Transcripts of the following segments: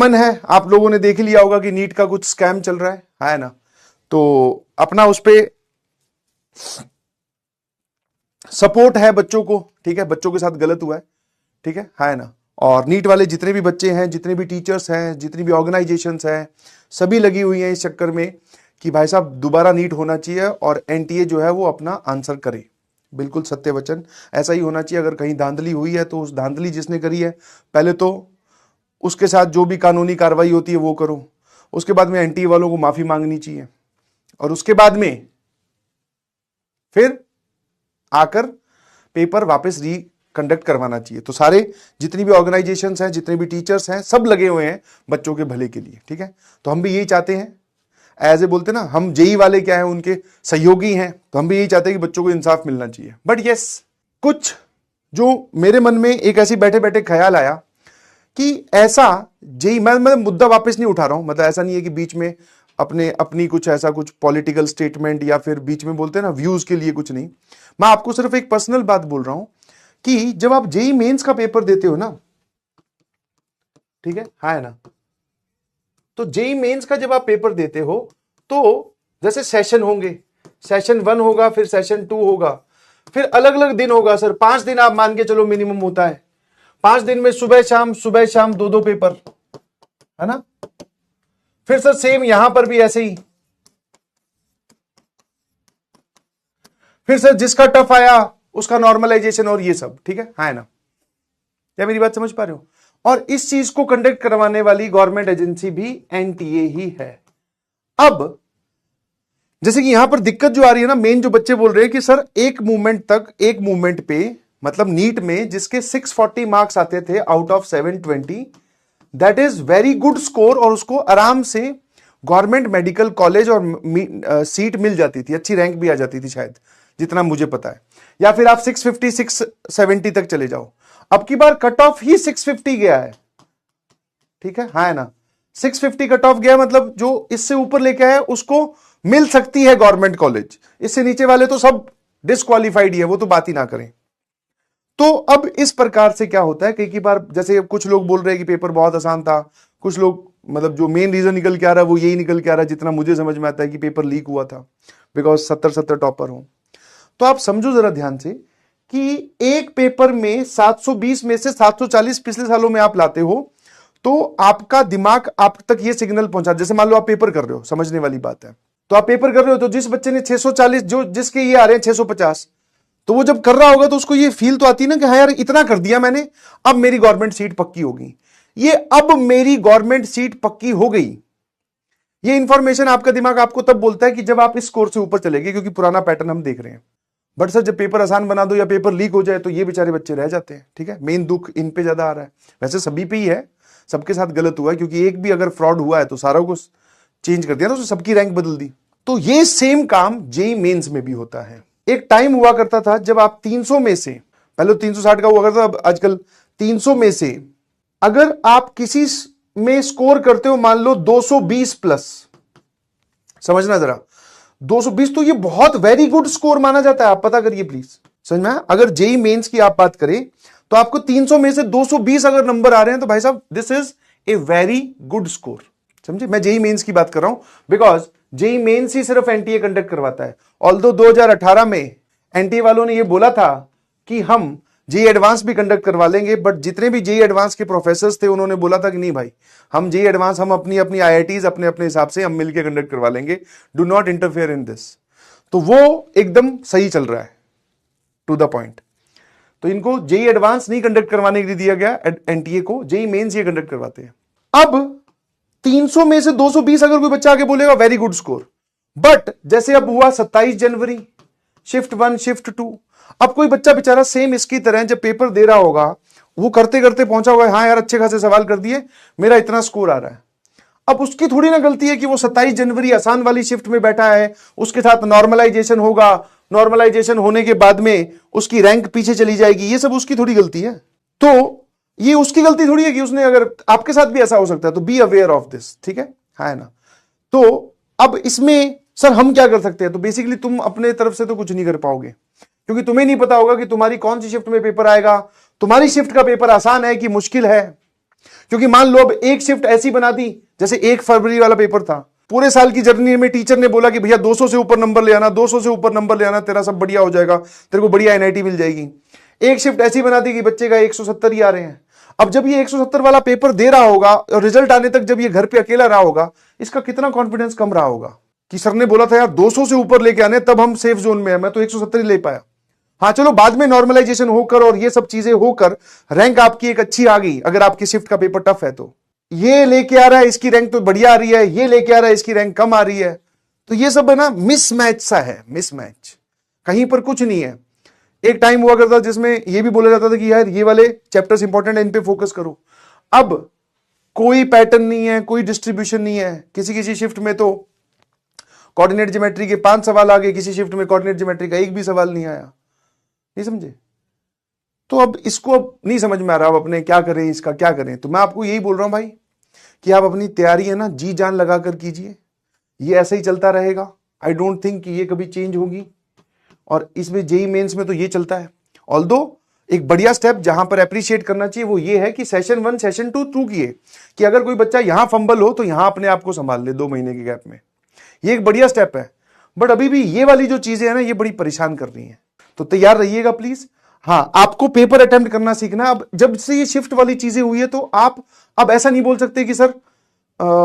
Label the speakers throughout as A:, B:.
A: Common है, आप लोगों ने देख लिया होगा कि नीट का कुछ स्कैम चल रहा है ना, तो अपना उस पे सपोर्ट है बच्चों को, ठीक है, बच्चों के साथ गलत हुआ है, ठीक है ना। और नीट वाले जितने भी बच्चे हैं, जितने भी टीचर्स हैं, जितनी भी ऑर्गेनाइजेशंस हैं, सभी लगी हुई हैं इस चक्कर में कि भाई साहब दोबारा नीट होना चाहिए और एनटीए जो है वो अपना आंसर करे। बिल्कुल सत्य वचन, ऐसा ही होना चाहिए। अगर कहीं धांधली हुई है तो उस धांधली जिसने करी है पहले तो उसके साथ जो भी कानूनी कार्रवाई होती है वो करो, उसके बाद में एनटीए वालों को माफी मांगनी चाहिए और उसके बाद में फिर आकर पेपर वापस कंडक्ट करवाना चाहिए। तो सारे जितनी भी ऑर्गेनाइजेशंस हैं, जितने भी टीचर्स हैं, सब लगे हुए हैं बच्चों के भले के लिए, ठीक है। तो हम भी यही चाहते हैं, एज ए बोलते ना, हम जेई वाले क्या है उनके सहयोगी हैं, तो हम भी यही चाहते हैं कि बच्चों को इंसाफ मिलना चाहिए। बट यस, कुछ जो मेरे मन में एक ऐसी बैठे बैठे ख्याल आया कि ऐसा जेई, मैं मुद्दा वापस नहीं उठा रहा हूं, मतलब ऐसा नहीं है कि बीच में अपनी कुछ ऐसा कुछ पॉलिटिकल स्टेटमेंट या फिर बीच में बोलते हैं ना व्यूज के लिए कुछ नहीं, मैं आपको सिर्फ एक पर्सनल बात बोल रहा हूं कि जब आप जेई मेंस का पेपर देते हो ना, ठीक है ना, तो जेई मेंस का जब आप पेपर देते हो तो जैसे सेशन होंगे, सेशन 1 होगा, फिर सेशन 2 होगा, फिर अलग अलग दिन होगा सर, 5 दिन आप मान के चलो मिनिमम होता है, 5 दिन में सुबह शाम 2-2 पेपर, है ना। फिर सर सेम यहां पर भी ऐसे ही, फिर सर जिसका टफ आया उसका नॉर्मलाइजेशन और ये सब, ठीक है ना। क्या मेरी बात समझ पा रहे हो? और इस चीज को कंडक्ट करवाने वाली गवर्नमेंट एजेंसी भी एनटीए ही है। अब जैसे कि यहां पर दिक्कत जो आ रही है ना, मेन जो बच्चे बोल रहे हैं कि सर एक मूवमेंट पे मतलब नीट में जिसके 640 मार्क्स आते थे out of 720, that is very good score, और उसको आराम से गवर्नमेंट मेडिकल कॉलेज और सीट मिल जाती थी, अच्छी रैंक भी आ जाती थी शायद, जितना मुझे पता है, या फिर आप 650 670 तक चले जाओ। अब की बार कट ऑफ ही 650 गया है, ठीक है ना। 650 कट ऑफ गया, मतलब जो इससे ऊपर लेके आए उसको मिल सकती है गवर्नमेंट कॉलेज, इससे नीचे वाले तो सब डिस्क्वालिफाइड ही है, वो तो बात ही ना करें। तो अब इस प्रकार से क्या होता है, कई बार जैसे कुछ लोग बोल रहे हैं कि पेपर बहुत आसान था, कुछ लोग मतलब जो मेन रीजन निकल के आ रहा है वो यही निकल के आ रहा है, जितना मुझे समझ में आता है कि पेपर लीक हुआ था बिकॉज 70 टॉपर हो। तो आप समझो जरा ध्यान से कि एक पेपर में 720 में से 740 पिछले सालों में आप लाते हो, तो आपका दिमाग आप तक ये सिग्नल पहुंचा, जैसे मान लो आप पेपर कर रहे हो, समझने वाली बात है, तो आप पेपर कर रहे हो, तो जिस बच्चे ने 640, जो जिसके ये आ रहे हैं 650, तो वो जब कर रहा होगा तो उसको ये फील तो आती है ना कि हाँ यार इतना कर दिया मैंने, अब मेरी गवर्नमेंट सीट पक्की होगी। ये अब मेरी गवर्नमेंट सीट पक्की हो गई, ये इंफॉर्मेशन आपका दिमाग आपको तब बोलता है कि जब आप इस स्कोर से ऊपर चले गए, क्योंकि पुराना पैटर्न हम देख रहे हैं। बट सर जब पेपर आसान बना दो या पेपर लीक हो जाए तो ये बेचारे बच्चे रह जाते हैं, ठीक है। मेन दुख इन पे ज्यादा आ रहा है, वैसे सभी पे ही है, सबके साथ गलत हुआ है, क्योंकि एक भी अगर फ्रॉड हुआ है तो सारा कुछ चेंज कर दिया ना, तो सबकी रैंक बदल दी। तो ये सेम काम जेई मेंस में भी होता है। एक टाइम हुआ करता था जब आप 300 में से, पहले 360 का हुआ करता था, अब आजकल 300 में से अगर आप किसी में स्कोर करते हो मान लो 220 प्लस, समझना जरा, 220 तो ये बहुत वेरी गुड स्कोर माना जाता है, आप पता करिए प्लीज, समझ में। अगर जेई मेंस की आप बात करें तो आपको 300 में से 220 अगर नंबर आ रहे हैं तो भाई साहब this is a very good score, समझे। मैं जेई मेंस की बात कर रहा हूं बिकॉज जेई मेंस ही सिर्फ एनटीए कंडक्ट करवाता है। ऑल्दो 2018 में एनटीए वालों ने यह बोला था कि हम जेई एडवांस भी कंडक्ट करवा लेंगे, बट जितने भी जेई एडवांस के प्रोफेसर्स थे उन्होंने बोला था कि नहीं भाई, हम जेई एडवांस हम अपनी आईआईटीज अपने अपने हिसाब से हम मिलकर कंडक्ट करवा लेंगे, do not interfere in this. तो वो एकदम सही चल रहा है, टू द पॉइंट। तो इनको जेई एडवांस नहीं कंडक्ट करवाने के लिए दिया गया एनटीए को, जेई मेंस ये कंडक्ट करवाते हैं। अब 300 में से 220 अगर कोई बच्चा आगे बोलेगा वेरी गुड स्कोर, बट जैसे अब हुआ 27 जनवरी, शिफ्ट 1 शिफ्ट 2, अब कोई बच्चा बेचारा सेम इसकी तरह जब पेपर दे रहा होगा, वो करते करते पहुंचा हुआ है, हाँ यार अच्छे खासे सवाल कर दिए, मेरा इतना स्कोर आ रहा है। अब उसकी थोड़ी ना गलती है कि वो 27 जनवरी आसान वाली शिफ्ट में बैठा है, उसके साथ नॉर्मलाइजेशन होगा, नॉर्मलाइजेशन होने के बाद में उसकी रैंक पीछे चली जाएगी, ये सब उसकी थोड़ी गलती है। तो ये उसकी गलती थोड़ी है कि उसने, अगर आपके साथ भी ऐसा हो सकता है तो बी अवेयर ऑफ दिस, ठीक है ना। तो अब इसमें सर हम क्या कर सकते हैं, तो बेसिकली तुम अपने तरफ से तो कुछ नहीं कर पाओगे, क्योंकि तुम्हें नहीं पता होगा कि तुम्हारी कौन सी शिफ्ट में पेपर आएगा, तुम्हारी शिफ्ट का पेपर आसान है कि मुश्किल है, क्योंकि मान लो अब एक शिफ्ट ऐसी बना दी, जैसे 1 फरवरी वाला पेपर था, पूरे साल की जर्नी में टीचर ने बोला कि भैया 200 से ऊपर नंबर ले आना, 200 से ऊपर नंबर ले आना, तेरा सब बढ़िया हो जाएगा, तेरे को बढ़िया एनआईटी मिल जाएगी। एक शिफ्ट ऐसी बना दी कि बच्चे का 170 ही आ रहे हैं। अब जब ये 170 वाला पेपर दे रहा होगा और रिजल्ट आने तक जब ये घर पे अकेला रहा होगा, इसका कितना कॉन्फिडेंस कम रहा होगा कि सर ने बोला था यार 200 से ऊपर लेके आने, तब हम सेफ जोन में है, मैं तो 170 ही ले पाया। हाँ चलो, बाद में नॉर्मलाइजेशन होकर और ये सब चीजें होकर रैंक आपकी एक अच्छी आ गई। अगर आपकी शिफ्ट का पेपर टफ है तो ये लेके आ रहा है, इसकी रैंक तो बढ़िया आ रही है, ये लेके आ रहा है, इसकी रैंक कम आ रही है, तो ये सब है ना मिसमैच सा है, मिसमैच, कहीं पर कुछ नहीं है। एक टाइम हुआ करता जिसमें ये भी बोला जाता था कि यार ये वाले चैप्टर्स इंपॉर्टेंट है, इन पे फोकस करो। अब कोई पैटर्न नहीं है, कोई डिस्ट्रीब्यूशन नहीं है। किसी किसी शिफ्ट में तो कोऑर्डिनेट ज्योमेट्री के 5 सवाल आ गए, किसी शिफ्ट में कोऑर्डिनेट ज्योमेट्री का एक भी सवाल नहीं आया। नहीं समझे? तो अब इसको अब नहीं समझ में आ रहा, अब अपने क्या करें, इसका क्या करें। तो मैं आपको यही बोल रहा हूं भाई कि आप अपनी तैयारी है ना जी जान लगाकर कीजिए। ये ऐसे ही चलता रहेगा, आई डोंट थिंक कि ये कभी चेंज होगी। और इसमें जेई मेंस में तो ये चलता है। ऑल्दो एक बढ़िया स्टेप जहां पर अप्रिशिएट करना चाहिए वो ये है कि सेशन 1 सेशन 2 थ्रू किए कि अगर कोई बच्चा यहां फंबल हो तो यहां अपने आप को संभाल ले 2 महीने के गैप में। ये एक बढ़िया स्टेप है। बट अभी भी ये वाली जो चीजें हैं ना, ये बड़ी परेशान कर रही हैं। तो तैयार रहिएगा प्लीज। हाँ, आपको पेपर अटेम्प्ट करना सीखना। अब जब से ये शिफ्ट वाली चीजें हुई है तो आप अब ऐसा नहीं बोल सकते कि सर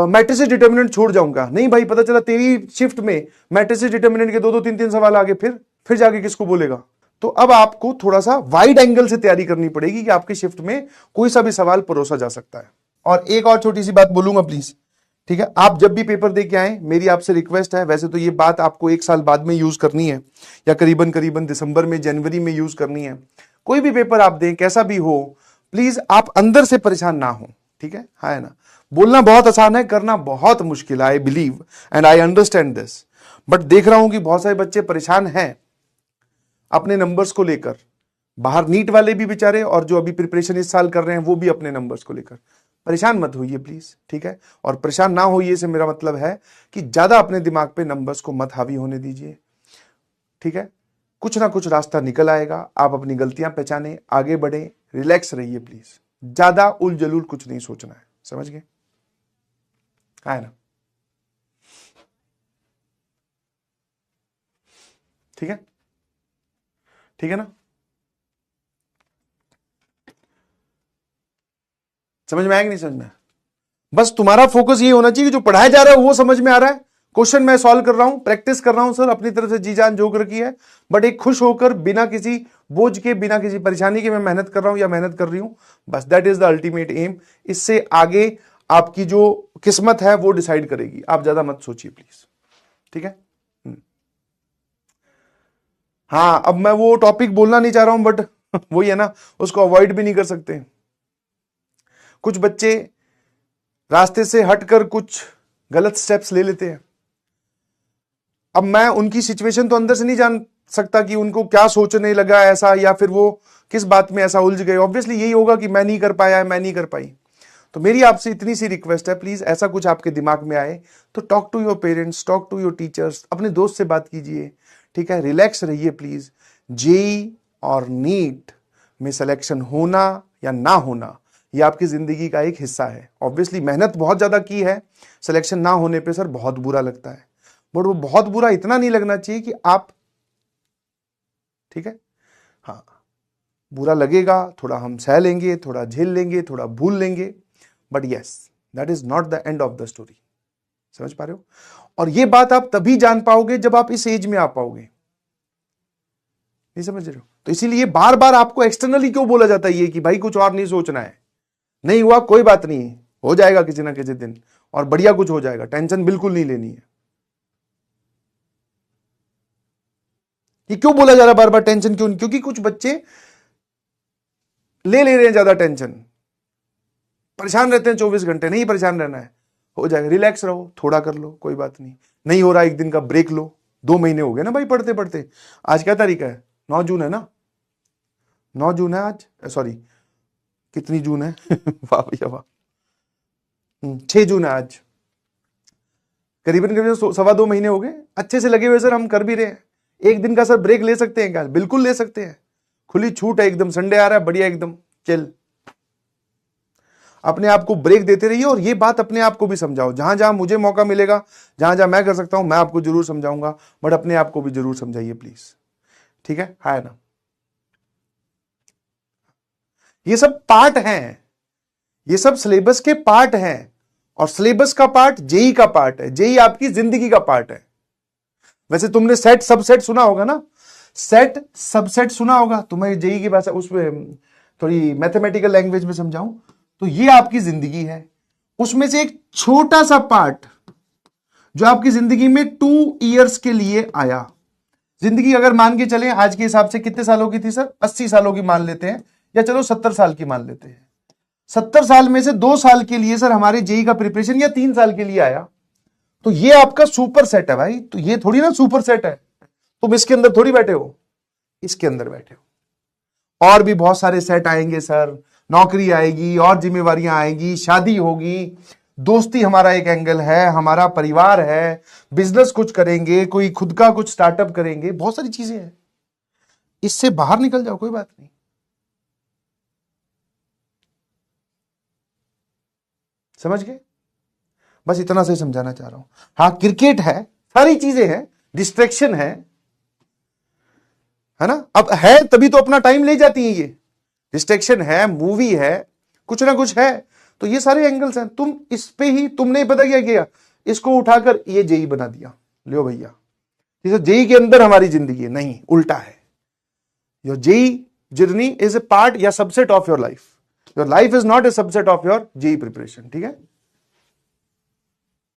A: मैट्रिसेस डिटर्मिनेंट छोड़ जाऊंगा। नहीं भाई, पता चला तेरी शिफ्ट में मैट्रिसेस डिटर्मिनेंट के 2-2 3-3 सवाल आगे, फिर जाके किसको बोलेगा। तो अब आपको थोड़ा सा वाइड एंगल से तैयारी करनी पड़ेगी कि आपकी शिफ्ट में कोई सा भी सवाल परोसा जा सकता है। और एक और छोटी सी बात बोलूंगा प्लीज, ठीक है? आप जब भी पेपर दे के आए, मेरी आपसे रिक्वेस्ट है, वैसे तो ये बात आपको 1 साल बाद में यूज करनी है या करीबन दिसंबर में, जनवरी में यूज करनी है। कोई भी पेपर आप दें, कैसा भी हो, प्लीज आप अंदर से परेशान ना हो, ठीक है? हाँ है ना? बोलना बहुत आसान है, करना बहुत मुश्किल है। I believe and I understand this. But देख रहा हूं कि बहुत सारे बच्चे परेशान हैं अपने नंबर्स को लेकर। बाहर नीट वाले भी बेचारे, और जो अभी प्रिपरेशन इस साल कर रहे हैं वो भी अपने नंबर्स को लेकर। परेशान मत होइए प्लीज, ठीक है? और परेशान ना होइए से मेरा मतलब है कि ज्यादा अपने दिमाग पे नंबर्स को मत हावी होने दीजिए, ठीक है? कुछ ना कुछ रास्ता निकल आएगा। आप अपनी गलतियां पहचाने, आगे बढ़े, रिलैक्स रहिए प्लीज। ज्यादा उलझुल कुछ नहीं सोचना है, समझ गए? है ना? ठीक है, ठीक है ना? समझ में आया कि नहीं समझ में? बस तुम्हारा फोकस ये होना चाहिए कि जो पढ़ाया जा रहा है वो समझ में आ रहा है, क्वेश्चन मैं सॉल्व कर रहा हूं, प्रैक्टिस कर रहा हूं सर, अपनी तरफ से जी जान जोग रखी है। बट एक खुश होकर, बिना किसी बोझ के, बिना किसी परेशानी के मैं मेहनत कर रहा हूं या मेहनत कर रही हूं, बस that is the ultimate aim. इससे आगे आपकी जो किस्मत है वो डिसाइड करेगी। आप ज्यादा मत सोचिए प्लीज, ठीक है? हाँ, अब मैं वो टॉपिक बोलना नहीं चाह रहा हूं, बट वही है ना, उसको अवॉइड भी नहीं कर सकते। कुछ बच्चे रास्ते से हटकर कुछ गलत स्टेप्स ले लेते हैं। अब मैं उनकी सिचुएशन तो अंदर से नहीं जान सकता कि उनको क्या सोचने लगा ऐसा, या फिर वो किस बात में ऐसा उलझ गए। ऑब्वियसली यही होगा कि मैं नहीं कर पाया, मैं नहीं कर पाई। तो मेरी आपसे इतनी सी रिक्वेस्ट है, प्लीज ऐसा कुछ आपके दिमाग में आए तो talk to your parents, talk to your teachers, अपने दोस्त से बात कीजिए, ठीक है? रिलैक्स रहिए प्लीज। जेई और नीट में सिलेक्शन होना या ना होना, ये आपकी जिंदगी का एक हिस्सा है। ऑब्वियसली मेहनत बहुत ज्यादा की है, सिलेक्शन ना होने पे सर बहुत बुरा लगता है, बट वो बहुत बुरा इतना नहीं लगना चाहिए कि आप, ठीक है? हाँ, बुरा लगेगा, थोड़ा हम सह लेंगे, थोड़ा झेल लेंगे, थोड़ा भूल लेंगे, but yes, that is not the end of the story. समझ पा रहे हो? और ये बात आप तभी जान पाओगे जब आप इस एज में आ पाओगे। नहीं समझ रहे हो? तो इसीलिए बार बार आपको एक्सटर्नली क्यों बोला जाता है ये कि भाई कुछ और नहीं सोचना है, नहीं हुआ कोई बात नहीं, हो जाएगा किसी ना किसी दिन, और बढ़िया कुछ हो जाएगा, टेंशन बिल्कुल नहीं लेनी है। ये क्यों बोला जा रहा है बार बार टेंशन क्यों? क्योंकि कुछ बच्चे ले रहे हैं ज्यादा टेंशन, परेशान रहते हैं 24 घंटे। नहीं परेशान रहना है, हो जाएगा, रिलैक्स रहो, थोड़ा कर लो, कोई बात नहीं। नहीं हो रहा, एक दिन का ब्रेक लो। 2 महीने हो गए ना भाई पढ़ते पढ़ते। आज क्या तारीख है? 9 जून है ना? 9 जून है आज, सॉरी कितनी जून है? वाह भैया वाह, 6 जून है आज। करीबन 1.25 महीने हो गए अच्छे से लगे हुए सर, हम कर भी रहे हैं। एक दिन का सर ब्रेक ले सकते हैं क्या? बिल्कुल ले सकते हैं, खुली छूट है एकदम। संडे आ रहा है, बढ़िया एकदम चिल। अपने आप को ब्रेक देते रहिए और ये बात अपने आप को भी समझाओ। जहां जहां मुझे मौका मिलेगा, जहां जहां मैं कर सकता हूं, मैं आपको जरूर समझाऊंगा, बट अपने आप को भी जरूर समझाइए प्लीज। ठीक है ना? ये सब पार्ट हैं, ये सब सिलेबस के पार्ट हैं, और सिलेबस का पार्ट जेई का पार्ट है। जेई आपकी जिंदगी का पार्ट है। वैसे तुमने सेट सबसेट सुना होगा ना, सेट सबसेट सुना होगा। तुम्हें जेई की भाषा उसमें थोड़ी मैथमेटिकल लैंग्वेज में समझाऊं तो ये आपकी जिंदगी है, उसमें से एक छोटा सा पार्ट जो आपकी जिंदगी में 2 इयर्स के लिए आया। जिंदगी अगर मान के चलें आज के हिसाब से कितने सालों की थी सर? 80 सालों की मान लेते हैं, या चलो 70 साल की मान लेते हैं। 70 साल में से 2 साल के लिए सर हमारे जेई का प्रिपरेशन, या 3 साल के लिए आया, तो ये आपका सुपर सेट है भाई। तो ये थोड़ी ना सुपर सेट है, तुम इसके अंदर थोड़ी बैठे हो, इसके अंदर बैठे हो। और भी बहुत सारे सेट आएंगे सर, नौकरी आएगी और जिम्मेवारियां आएगी, शादी होगी, दोस्ती हमारा एक एंगल है, हमारा परिवार है, बिजनेस कुछ करेंगे, कोई खुद का कुछ स्टार्टअप करेंगे, बहुत सारी चीजें हैं। इससे बाहर निकल जाओ, कोई बात नहीं। समझ गए? बस इतना से समझाना चाह रहा हूं। हाँ, क्रिकेट है, सारी चीजें हैं, डिस्ट्रैक्शन है ना? अब है तभी तो अपना टाइम ले जाती है। ये डिस्ट्रैक्शन है, मूवी है, कुछ ना कुछ है, तो ये सारे एंगल्स हैं। तुम इस पे ही, तुमने पता क्या किया, इसको उठाकर ये जेई बना दिया। लो भैया, जैसे जेई के अंदर हमारी जिंदगी है, नहीं, उल्टा है। Your JEE journey is a part या subset of your life. Your life is not a subset of your JEE preparation. ठीक है?